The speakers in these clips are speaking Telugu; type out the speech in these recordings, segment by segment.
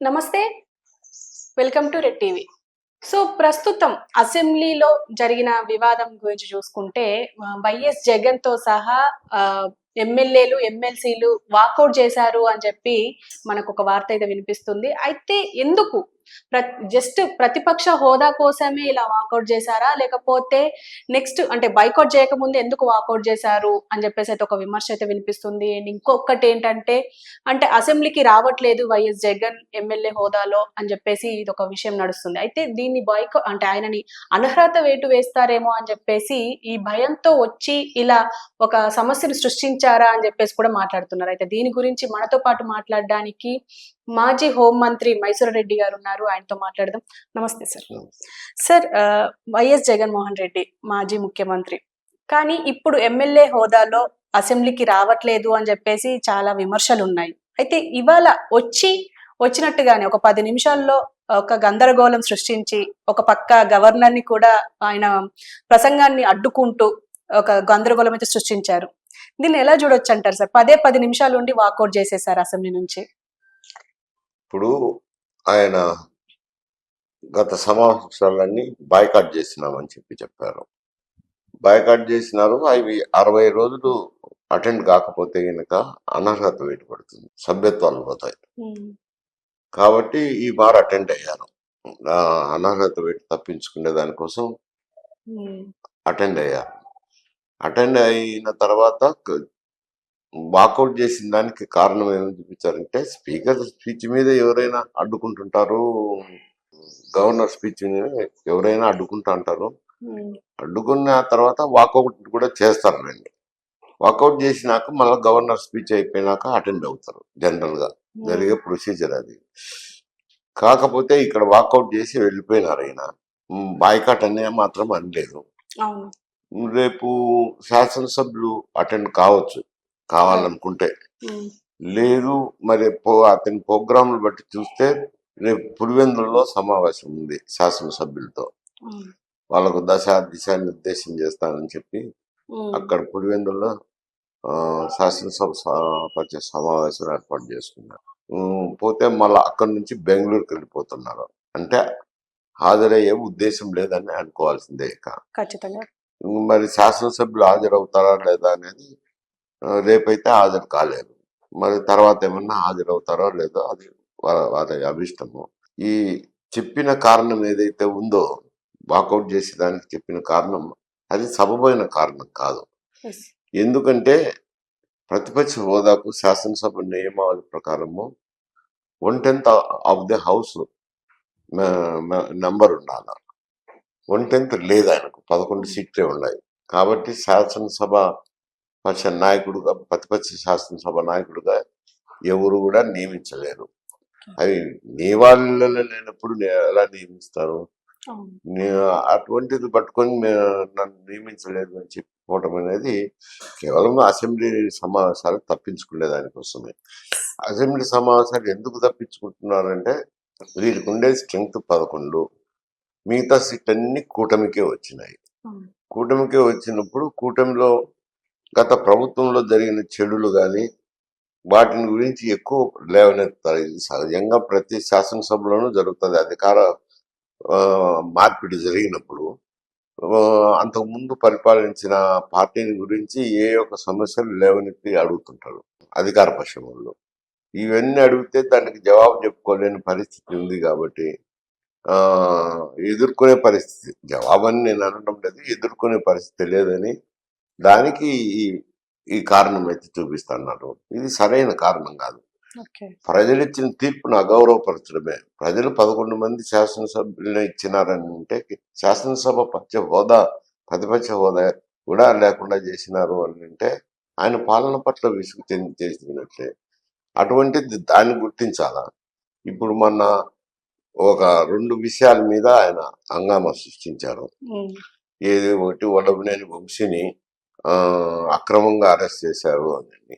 నమస్తే. Welcome to red TV. So, ప్రస్తుతం అసెంబ్లీలో జరిగిన వివాదం గురించి చూసుకుంటే వైఎస్ జగన్‌తో సహా ఎమ్మెల్యేలు, ఎమ్మెల్సీలు వాకౌట్ చేశారు అని చెప్పి మనకొక వార్త అయితే వినిపిస్తుంది. అయితే ఎందుకు? జస్ట్ ప్రతిపక్ష హోదా కోసమే ఇలా వాకౌట్ చేశారా? లేకపోతే నెక్స్ట్ అంటే బాయ్‌కాట్ చేయకముందు ఎందుకు వాకౌట్ చేశారు అని చెప్పేసి అయితే ఒక విమర్శ అయితే వినిపిస్తుంది. అండ్ ఇంకొకటేంటంటే అంటే అసెంబ్లీకి రావట్లేదు వైఎస్ జగన్ ఎమ్మెల్యే హోదాలో అని చెప్పేసి ఇదొక విషయం నడుస్తుంది. అయితే దీన్ని అంటే ఆయనని అనర్హత వేటు వేస్తారేమో అని చెప్పేసి ఈ భయంతో వచ్చి ఇలా ఒక సమస్యను సృష్టించారా అని చెప్పేసి కూడా మాట్లాడుతున్నారు. అయితే దీని గురించి మనతో పాటు మాట్లాడడానికి మాజీ హోంమంత్రి మైసూర్ రెడ్డి గారు ఉన్నారు. ఆయనతో మాట్లాడదాం. నమస్తే sir. Sir, YS Jaganmohan Reddy మాజీ ముఖ్యమంత్రి. కానీ ఇప్పుడు ఎమ్మెల్యే హోదాలో అసెంబ్లీకి రావట్లేదు అని చెప్పేసి చాలా విమర్శలున్నాయి. అయితే ఇవాళ వచ్చినట్టుగానే ఒక 10 నిమిషాల్లో ఒక గందరగోళం సృష్టించి, ఒక పక్క గవర్నర్‌ని కూడా ఆయన ప్రసంగాన్ని అడ్డుకుంటూ ఒక గందరగోళం అయితే సృష్టించారు. దీన్ని ఎలా చూడొచ్చంటారు సార్? 10 నిమిషాలుండి వాకౌట్ చేసేసారు అసెంబ్లీ నుంచి. ఇప్పుడు ఆయన గత సమావేశాలన్నీ బాయ్కాట్ చేసినామని చెప్పారు. బాయ్కాట్ చేసినారు. అవి 60 రోజులు అటెండ్ కాకపోతే గనక అనర్హత వేటు పడుతుంది, సభ్యత్వాలు పోతాయి. కాబట్టి ఈ బార్ అటెండ్ అయ్యారు. అనర్హత వేటు తప్పించుకునే దానికోసం అటెండ్ అయ్యారు. అటెండ్ అయిన తర్వాత వాకౌట్ చేసిన దానికి కారణం ఏమని చూపించారంటే, స్పీకర్ స్పీచ్ మీద ఎవరైనా అడ్డుకుంటుంటారు, గవర్నర్ స్పీచ్ ఎవరైనా అడ్డుకుంటా అంటారు. అడ్డుకున్న తర్వాత వాకౌట్ కూడా చేస్తారండి. వాకౌట్ చేసినాక మళ్ళీ గవర్నర్ స్పీచ్ అయిపోయినాక అటెండ్ అవుతారు. జనరల్ గా జరిగే ప్రొసీజర్ అది. కాకపోతే ఇక్కడ వాకౌట్ చేసి వెళ్ళిపోయినారు. ఆయన బాయ్కాట్ అనే మాత్రం అనలేదు. రేపు శాసనసభ్యులు అటెండ్ కావచ్చు కావాలనుకుంటే. లేదు మరి అతని ప్రోగ్రాంలు బట్టి చూస్తే రేపు పులివెందులలో సమావేశం ఉంది శాసనసభ్యులతో. వాళ్ళకు దిశా నిర్దేశం చేస్తానని చెప్పి అక్కడ పులివెందుల్లో శాసనసభ సమావేశం ఏర్పాటు చేసుకున్నారు. పోతే మళ్ళీ అక్కడి నుంచి బెంగళూరుకి వెళ్ళిపోతున్నారు. అంటే హాజరయ్యే ఉద్దేశం లేదని అనుకోవాల్సిందే. ఖచ్చితంగా మరి శాసనసభ్యులు హాజరవుతారా లేదా అనేది రేపైతే హాజరు కాలేరు. మరి తర్వాత ఏమన్నా హాజరవుతారో లేదో అది వారి అభిష్టము. ఈ చెప్పిన కారణం ఏదైతే ఉందో, వాకౌట్ చేసేదానికి చెప్పిన కారణం అది సబబైన కారణం కాదు. ఎందుకంటే ప్రతిపక్ష హోదాకు శాసనసభ నియమావళి ప్రకారము 1/10 ఆఫ్ ది హౌస్ నంబర్ ఉండాలి. 1/10 లేదు, ఆయనకు 11 సీట్లే ఉన్నాయి. కాబట్టి శాసనసభ పక్ష నాయకుడుగా, ప్రతిపక్ష శాసనసభ నాయకుడుగా ఎవరు కూడా నియమించలేరు. అవి నియమాలలో లేనప్పుడు ఎలా నియమిస్తారు? అటువంటిది పట్టుకొని నన్ను నియమించలేదు అని చెప్పుకోవటం అనేది కేవలం అసెంబ్లీ సమావేశాలు తప్పించుకునే దానికోసమే. అసెంబ్లీ సమావేశాలు ఎందుకు తప్పించుకుంటున్నారంటే, వీరికి ఉండే స్ట్రెంగ్త్ 11, మిగతా సీట్ అన్ని కూటమికే వచ్చినాయి. కూటమికే వచ్చినప్పుడు కూటమిలో గత ప్రభుత్వంలో జరిగిన చెడులు కానీ వాటిని గురించి ఎక్కువ లేవనెత్తారు. ఇది సహజంగా ప్రతి శాసనసభలోనూ జరుగుతుంది. అధికార మార్పిడి జరిగినప్పుడు అంతకుముందు పరిపాలించిన పార్టీని గురించి ఏ ఒక్క సమస్యలు లేవనెత్తి అడుగుతుంటారు అధికార పక్షం వాళ్ళు. ఇవన్నీ అడిగితే దానికి జవాబు చెప్పుకోలేని పరిస్థితి ఉంది. కాబట్టి ఎదుర్కొనే పరిస్థితి, జవాబని నేను అనడం లేదు, ఎదుర్కొనే పరిస్థితి లేదని దానికి ఈ కారణం అయితే చూపిస్తున్నారు. ఇది సరైన కారణం కాదు. ప్రజలు ఇచ్చిన తీర్పును అగౌరవపరచడమే. ప్రజలు 11 మంది శాసనసభ్యులను ఇచ్చినారని అంటే శాసనసభ ప్రతిపక్ష హోదా కూడా లేకుండా చేసినారు అని అంటే ఆయన పాలన పట్ల విసుగు చేసినట్లే. అటువంటిది దాన్ని గుర్తించాలా. ఇప్పుడు మొన్న ఒక 2 విషయాల మీద ఆయన హంగామా సృష్టించారు. ఏది ఒకటి, వల్లభనేని వంశీని అక్రమంగా అరెస్ట్ చేశారు అని.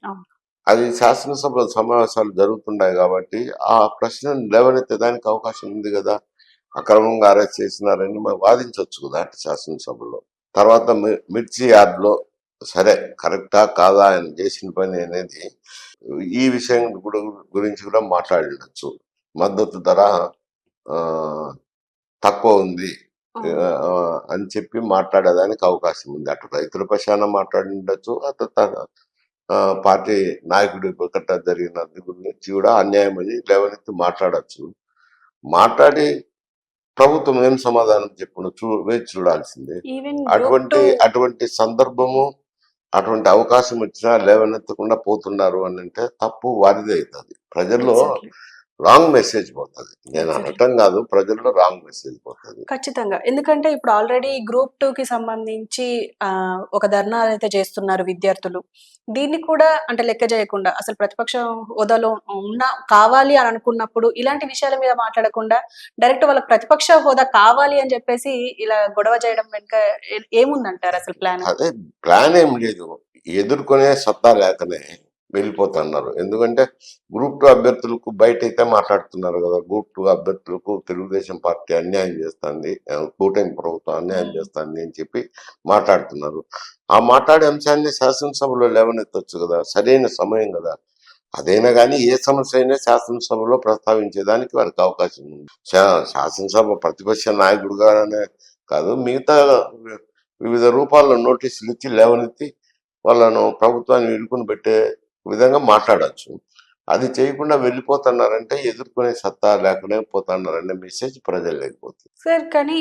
అది శాసనసభ సమావేశాలు జరుగుతున్నాయి కాబట్టి ఆ ప్రశ్నను లేవనెత్తడానికి అవకాశం ఉంది కదా. అక్రమంగా అరెస్ట్ చేసినారని వాదించవచ్చు కదా శాసనసభలో. తర్వాత మిర్చి యార్డ్లో సరే కరెక్టా కాదా ఆయన చేసిన పని అనేది ఈ విషయం గురించి కూడా మాట్లాడినచ్చు. మద్దతు ధర ఆ, తక్కువ ఉంది అవును. అని చెప్పి మాట్లాడేదానికి అవకాశం ఉంది. అటు రైతుల పక్షాన మాట్లాడి ఉండొచ్చు, అటు పార్టీ నాయకుడి గట్ట జరిగినది గురించి కూడా అన్యాయం అని లేవనెత్తి మాట్లాడచ్చు. మాట్లాడి ప్రభుత్వం ఏం సమాధానం చెప్పును వేచి చూడాల్సిందే. ఈవెన్ గ్రూప్ టూ అటువంటి సందర్భము, అటువంటి అవకాశం వచ్చినా లేవనెత్తకుండా పోతున్నారు అని అంటే తప్పు వారిదే అవుతుంది. ప్రజల్లో ఎగ్జాక్ట్లీ. రాంగ్ మెసేజ్ పోతుంది. నేను ఎగ్జాక్ట్లీ. అనటం కాదు, ప్రజల్లో రాంగ్ మెసేజ్ పోతుంది. ఖచ్చితంగా. ఎందుకంటే ఇప్పుడు ఆల్రెడీ గ్రూప్ 2కి సంబంధించి ఒక ధర్నా అయితే చేస్తున్నారు విద్యార్థులు. దీన్ని కూడా అంటే లెక్క చేయకుండా అసలు ప్రతిపక్ష హోదాలో కావాలి అని అనుకున్నప్పుడు ఇలాంటి విషయాల మీద మాట్లాడకుండా డైరెక్ట్ వాళ్ళకి ప్రతిపక్ష హోదా కావాలి అని చెప్పేసి ఇలా గొడవ చేయడం వెనుక ఏముందంటారు అసలు ప్లాన్? అదే ప్లాన్ ఏం లేదు, ఎదుర్కొనే సత్తా లేకనే వెళ్ళిపోతున్నారు. ఎందుకంటే గ్రూప్ 2 అభ్యర్థులకు బయట అయితే మాట్లాడుతున్నారు కదా, గ్రూప్ 2 అభ్యర్థులకు తెలుగుదేశం పార్టీ అన్యాయం చేస్తుంది, కూటమి ప్రభుత్వం అన్యాయం చేస్తుంది అని చెప్పి మాట్లాడుతున్నారు. ఆ మాట్లాడే అంశాన్ని శాసనసభలో లేవనెత్తొచ్చు కదా, సరైన సమయం కదా. అదైనా కానీ ఏ సమస్య అయినా శాసనసభలో ప్రస్తావించేదానికి వారికి అవకాశం ఉంది. శాసనసభ ప్రతిపక్ష నాయకుడుగానే కాదు, మిగతా వివిధ రూపాల్లో నోటీసులు ఇచ్చి లేవనెత్తి వాళ్ళను ప్రభుత్వాన్ని ఇరుకుని పెట్టే విధంగా మాట్లాడచ్చు. అది చేయకుండా వెళ్ళిపోతున్నారంటే ఎదుర్కొనే సత్తా లేకనే పోతున్నారనే మెసేజ్ ప్రజలు లేకపోతుంది. సార్ కానీ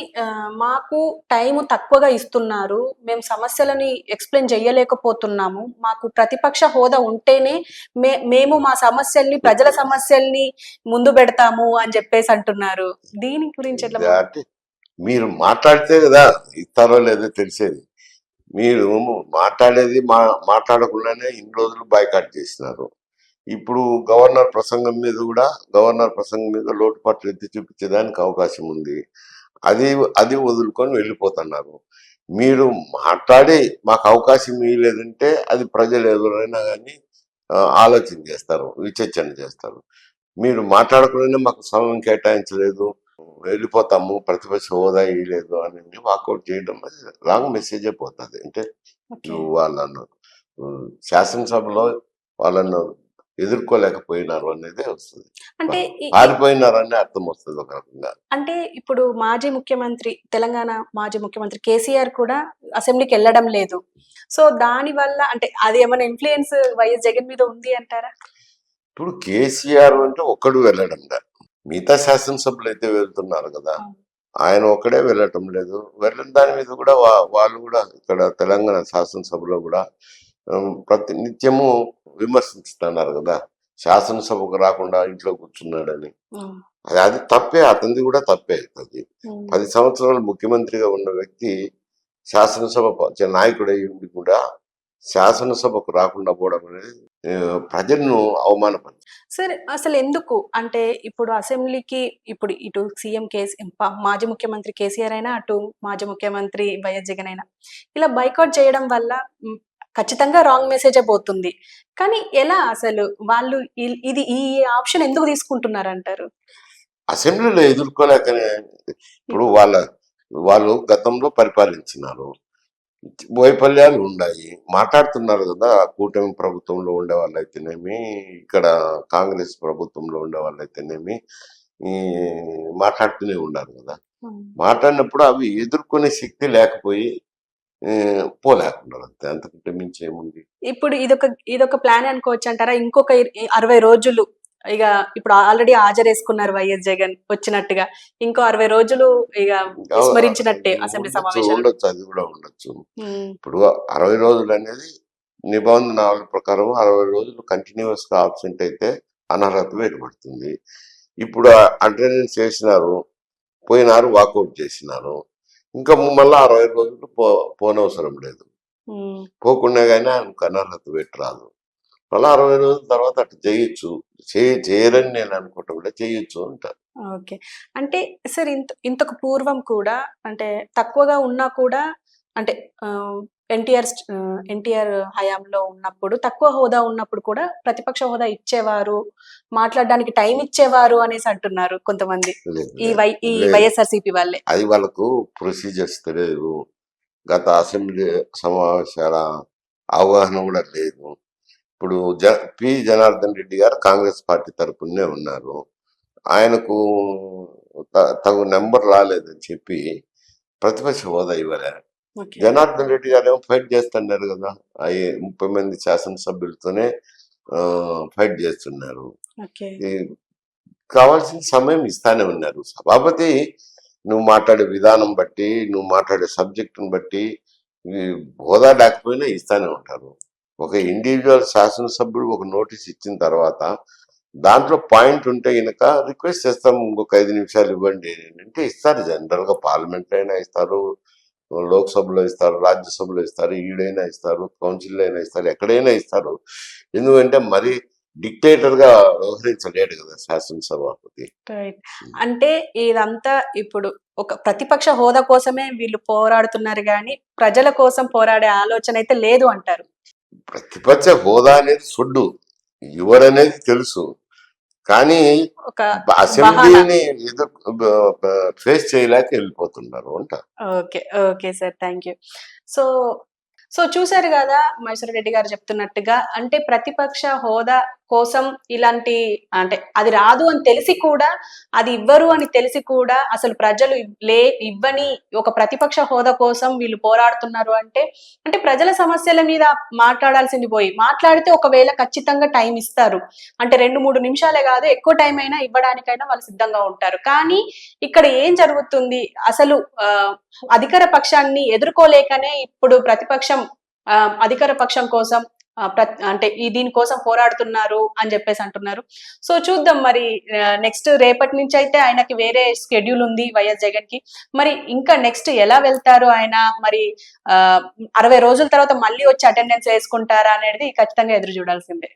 మాకు టైము తక్కువగా ఇస్తున్నారు. మేము సమస్యలని ఎక్స్‌ప్లెయిన్ చేయలేకపోతున్నాము. మాకు ప్రతిపక్ష హోదా ఉంటేనే మేము మా సమస్యల్ని, ప్రజల సమస్యల్ని ముందు పెడతాము అని చెప్పేసి అంటున్నారు. దీని గురించి ఎట్లా అంటే మీరు మాట్లాడితే కదా ఇస్తారో లేదో తెలిసేది. మీరు మాట్లాడేది మాట్లాడకుండానే ఇన్ని రోజులు బాయ్కాట్ చేసినారు. ఇప్పుడు గవర్నర్ ప్రసంగం మీద లోటుపాట్లు ఎత్తి చూపించేదానికి అవకాశం ఉంది. అది అది వదులుకొని వెళ్ళిపోతున్నారు. మీరు మాట్లాడి మాకు అవకాశం ఇవ్వలేదంటే అది ప్రజలు ఎవరైనా కానీ ఆలోచన చేస్తారు, విచక్షణ చేస్తారు. మీరు మాట్లాడకుండానే మాకు సమయం కేటాయించలేదు, వెళ్ళిపోతాము, ప్రతిపక్ష హోదా ఇవ్వలేదు అని వాకౌట్ చేయడం రాంగ్ మెసేజే పోతుంది. అంటే ఓకే. నువ్వు వాళ్ళను శాసనసభలో వాళ్ళను ఎదుర్కోలేకపోయినారు అనేది వస్తుంది, అంటే పారిపోయినారని అర్థం వస్తుంది ఒక రకంగా. అంటే ఇప్పుడు తెలంగాణ మాజీ ముఖ్యమంత్రి కేసీఆర్ కూడా అసెంబ్లీకి వెళ్ళడం లేదు. సో దాని వల్ల అంటే అది ఏమైనా ఇన్‌ఫ్లూయెన్స్ వైఎస్ జగన్ మీద ఉంది అంటారా? ఇప్పుడు కేసీఆర్ అంటే ఒక్కడు వెళ్ళడం లే, మిగతా శాసనసభ్యులు అయితే వెళ్తున్నారు కదా, ఆయన ఒక్కడే వెళ్ళటం లేదు. వెళ్ళిన దాని మీద కూడా వాళ్ళు కూడా ఇక్కడ తెలంగాణ శాసనసభలో కూడా ప్రతి నిత్యము విమర్శిస్తున్నారు కదా, శాసనసభకు రాకుండా ఇంట్లో కూర్చున్నాడని. అది తప్పే, అతనిది కూడా తప్పే అవుతుంది. 10 సంవత్సరాలు ముఖ్యమంత్రిగా ఉన్న వ్యక్తి శాసనసభ నాయకుడై ఉండి కూడా శాసనసభకు రాకుండా పోవడం అనేది ప్రజలను అవమానపరిచింది. సరే అసలు ఎందుకు? అంటే ఇప్పుడు అసెంబ్లీకి ఇప్పుడు ఇటు మాజీ ముఖ్యమంత్రి కేసీఆర్ అయినా, అటు మాజీ ముఖ్యమంత్రి వైఎస్ జగన్ అయినా ఇలా బైకాట్ చేయడం వల్ల ఖచ్చితంగా రాంగ్ మెసేజే పోతుంది. కానీ ఎలా అసలు వాళ్ళు ఈ ఆప్షన్ ఎందుకు తీసుకుంటున్నారంటారు? అసెంబ్లీలో ఎదుర్కోలేకనే. ఇప్పుడు వాళ్ళు గతంలో పరిపాలించినారు, వైఫల్యాలు ఉన్నాయి, మాట్లాడుతున్నారు కదా. కూటమి ప్రభుత్వంలో ఉండే వాళ్ళైతేనేమి, ఇక్కడ కాంగ్రెస్ ప్రభుత్వంలో ఉండే వాళ్ళైతేనేమి ఈ మాట్లాడుతూనే ఉన్నారు కదా. మాట్లాడినప్పుడు అవి ఎదుర్కొనే శక్తి లేకపోయి పోలేకున్నారు, అంతే, అంతకంటే మించి ఏముంది. ఇప్పుడు ఇదొక ప్లాన్ అనుకోవచ్చు అంటారా? ఇంకొక 60 రోజులు ఇక ఇప్పుడు ఆల్రెడీ హాజరేసుకున్నారు వైఎస్ జగన్ వచ్చినట్టుగా. ఇంకో 60 రోజులు ఇక విస్మరించినట్టే అసెంబ్లీ సమావేశాలు. ఉండొచ్చు, అది కూడా ఉండొచ్చు. ఇప్పుడు 60 రోజులు అనేది నిబంధనల ప్రకారం 60 రోజులు కంటిన్యూస్ గా ఆబ్సెంట్ అయితే అనర్హత వేయబడుతుంది. ఇప్పుడు అటెండెన్స్ చేసినారు, పోయినారు, వాకౌట్ చేసినారు, ఇంకా మళ్ళీ 60 రోజులు పోనవసరం లేదు. పోకుండా కానీ ఆయనకు అనర్హత పెట్టి రాదు. మళ్ళీ 60 రోజుల తర్వాత అటు చేయొచ్చు, చేయరని నేను అనుకుంటా, కూడా చేయొచ్చు అంటారు. ఓకే. అంటే సార్ ఇంతకు పూర్వం కూడా అంటే తక్కువగా ఉన్నా కూడా అంటే ఎన్టీఆర్ హయాంలో ఉన్నప్పుడు తక్కువ హోదా ఉన్నప్పుడు కూడా ప్రతిపక్ష హోదా ఇచ్చేవారు, మాట్లాడడానికి టైం ఇచ్చేవారు అనేసి అంటున్నారు కొంతమంది ఈ వైఎస్ఆర్సీపీ వాళ్ళే. అది వాళ్ళకు ప్రొసీజర్స్ తెలియదు, గత అసెంబ్లీ సమావేశాల అవగాహన కూడా లేదు. ఇప్పుడు పి జనార్దన్ రెడ్డి గారు కాంగ్రెస్ పార్టీ తరపునే ఉన్నారు, ఆయనకు తగు నెంబర్ రాలేదని చెప్పి ప్రతిపక్ష హోదా ఇవ్వలే. ఓకే. జనార్దన్ రెడ్డి గారు ఏమో ఫైట్ చేస్తున్నారు కదా, అవి 30 మంది శాసనసభ్యులతోనే ఫైట్ చేస్తున్నారు. ఓకే. ఈ కావాల్సిన సమయం ఇస్తానే ఉన్నారు. సభాపతి నువ్వు మాట్లాడే విధానం బట్టి, నువ్వు మాట్లాడే సబ్జెక్టును బట్టి ఈ హోదా లేకపోయినా ఇస్తానే ఉంటారు. ఒక ఇండివిజువల్ శాసనసభ్యుడు ఒక నోటీస్ ఇచ్చిన తర్వాత దాంట్లో పాయింట్ ఉంటే గనక రిక్వెస్ట్ చేస్తాం, ఇంకొక 5 నిమిషాలు ఇవ్వండి అంటే ఇస్తారు. జనరల్ గా పార్లమెంట్ అయినా ఇస్తారు, లోక్సభలో ఇస్తారు, రాజ్యసభలో ఇస్తారు, ఈడైనా ఇస్తారు, కౌన్సిల్ అయినా ఇస్తారు, ఎక్కడైనా ఇస్తారు. ఎందుకంటే మరి డిక్టేటర్ గా వ్యవహరించలేడు కదా శాసనసభాపతి. రైట్. అంటే ఇదంతా ఇప్పుడు ఒక ప్రతిపక్ష హోదా కోసమే వీళ్ళు పోరాడుతున్నారు గానీ, ప్రజల కోసం పోరాడే ఆలోచన అయితే లేదు అంటారు. ప్రతిపక్ష హోదా అనేది సొడ్డు, ఎవరనేది తెలుసు. కానీ ఒక బహానా. అసెంబ్లీని ఫేస్ చేయలేక వెళ్ళిపోతున్నారు అంట. Okay. Okay sir. Thank you. So, so చూసారు గదా! మైసూర్ రెడ్డి గారు చెప్తున్నట్టుగా అంటే ప్రతిపక్ష హోదా కోసం ఇలాంటి అంటే అది రాదు అని తెలిసి కూడా, అది ఇవ్వరు అని తెలిసి కూడా అసలు ప్రజలు ఇవ్వని ఒక ప్రతిపక్ష హోదా కోసం వీళ్ళు పోరాడుతున్నారు అంటే, అంటే ప్రజల సమస్యల మీద మాట్లాడాల్సింది పోయి, మాట్లాడితే ఒకవేళ ఖచ్చితంగా టైం ఇస్తారు. అంటే 2, 3 నిమిషాలే గాదు, ఎక్కువ టైం అయినా ఇవ్వడానికైనా వాళ్ళు సిద్ధంగా ఉంటారు. కానీ ఇక్కడ ఏం జరుగుతుంది? అసలు అధికార పక్షాన్ని ఎదుర్కోలేకనే ఇప్పుడు ప్రతిపక్షం అధికార పక్షం కోసం అంటే దీని కోసం పోరాడుతున్నారు అని చెప్పేసి అంటున్నారు. సో చూద్దాం మరి నెక్స్ట్ రేపటి నుంచి అయితే ఆయనకి వేరే షెడ్యూల్ ఉంది వైఎస్ జగన్ కి. మరి ఇంకా నెక్స్ట్ ఎలా వెళ్తారు ఆయన? మరి 60 రోజుల తర్వాత మళ్ళీ వచ్చి అటెండెన్స్ వేసుకుంటారా అనేది ఖచ్చితంగా ఎదురు చూడాల్సిందే.